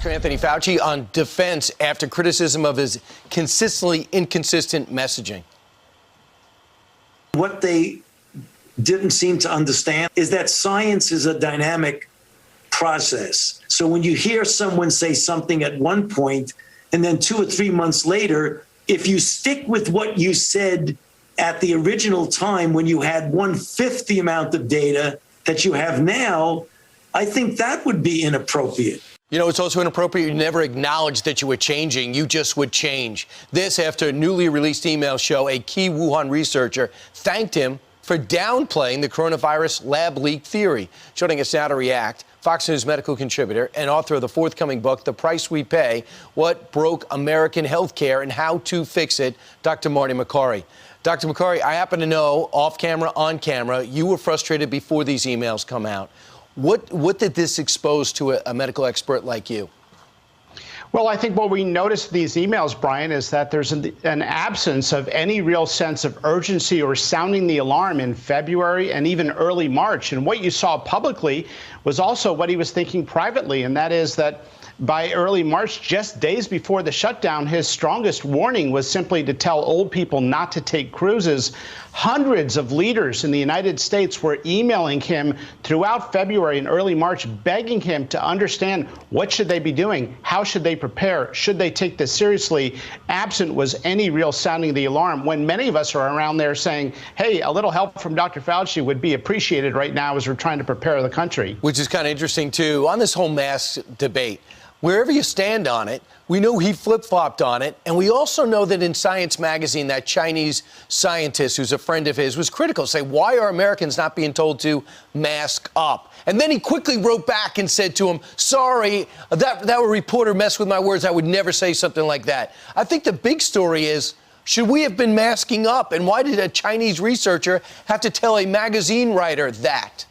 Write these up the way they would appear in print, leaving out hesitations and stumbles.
Dr. Anthony Fauci on defense after criticism of his consistently inconsistent messaging. What they didn't seem to understand is that science is a dynamic process. So when you hear someone say something at one point, and then 2 or 3 months later, if you stick with what you said at the original time when you had 1/5 the amount of data that you have now, I think that would be inappropriate. You know, it's also inappropriate. You never acknowledged that you were changing. You just would change. This after newly released emails show a key Wuhan researcher thanked him for downplaying the coronavirus lab leak theory. Joining us now to react, Fox News medical contributor and author of the forthcoming book, The Price We Pay, What Broke American Healthcare and How to Fix It, Dr. Marty Makary. Dr. Makary, I happen to know, off camera, on camera, you were frustrated before these emails come out. What did this expose to a medical expert like you? Well, I think what we noticed in these emails, Brian, is that there's an absence of any real sense of urgency or sounding the alarm in February and even early March. And what you saw publicly was also what he was thinking privately, and that is that by early March, just days before the shutdown, his strongest warning was simply to tell old people not to take cruises. Hundreds of leaders in the United States were emailing him throughout February and early March, begging him to understand what should they be doing, how should they prepare, should they take this seriously. Absent was any real sounding the alarm, when many of us are around there saying, hey, a little help from Dr. Fauci would be appreciated right now as we're trying to prepare the country. Which is kind of interesting, too, on this whole mask debate. Wherever you stand on it, we know he flip-flopped on it, and we also know that in Science magazine, that Chinese scientist who's a friend of his was critical, say, why are Americans not being told to mask up? And then he quickly wrote back and said to him, sorry, that reporter messed with my words. I would never say something like that. I think the big story is, should we have been masking up? And why did a Chinese researcher have to tell a magazine writer that?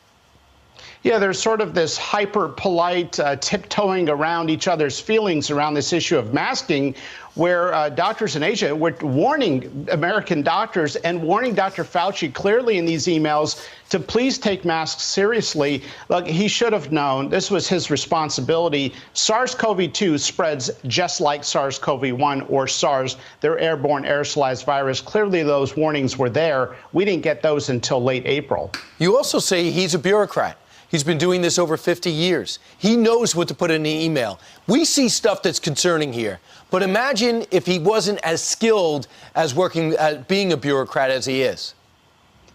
Yeah, there's sort of this hyper-polite tiptoeing around each other's feelings around this issue of masking, where doctors in Asia were warning American doctors and warning Dr. Fauci clearly in these emails to please take masks seriously. Look, he should have known. This was his responsibility. SARS-CoV-2 spreads just like SARS-CoV-1 or SARS. They're airborne aerosolized virus. Clearly, those warnings were there. We didn't get those until late April. You also say he's a bureaucrat. He's been doing this over 50 years. He knows what to put in an email. We see stuff that's concerning here. But imagine if he wasn't as skilled as being a bureaucrat as he is.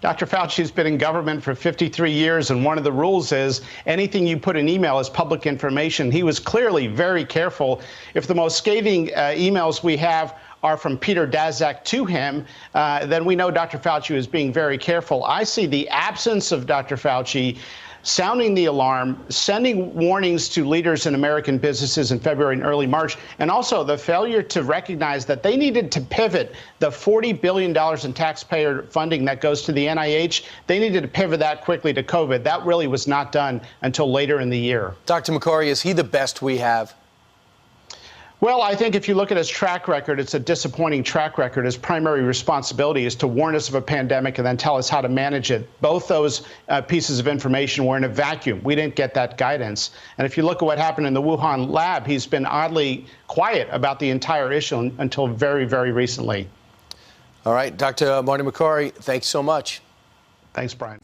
Dr. Fauci's been in government for 53 years, and one of the rules is anything you put in email is public information. He was clearly very careful. If the most scathing emails we have are from Peter Daszak to him, then we know Dr. Fauci is being very careful. I see the absence of Dr. Fauci sounding the alarm, sending warnings to leaders in American businesses in February and early March, and also the failure to recognize that they needed to pivot the $40 billion in taxpayer funding that goes to the NIH. They needed to pivot that quickly to COVID. That really was not done until later in the year. Dr. Makary, is he the best we have? Well, I think if you look at his track record, it's a disappointing track record. His primary responsibility is to warn us of a pandemic and then tell us how to manage it. Both those pieces of information were in a vacuum. We didn't get that guidance. And if you look at what happened in the Wuhan lab, he's been oddly quiet about the entire issue until very, very recently. All right, Dr. Marty Makary, thanks so much. Thanks, Brian.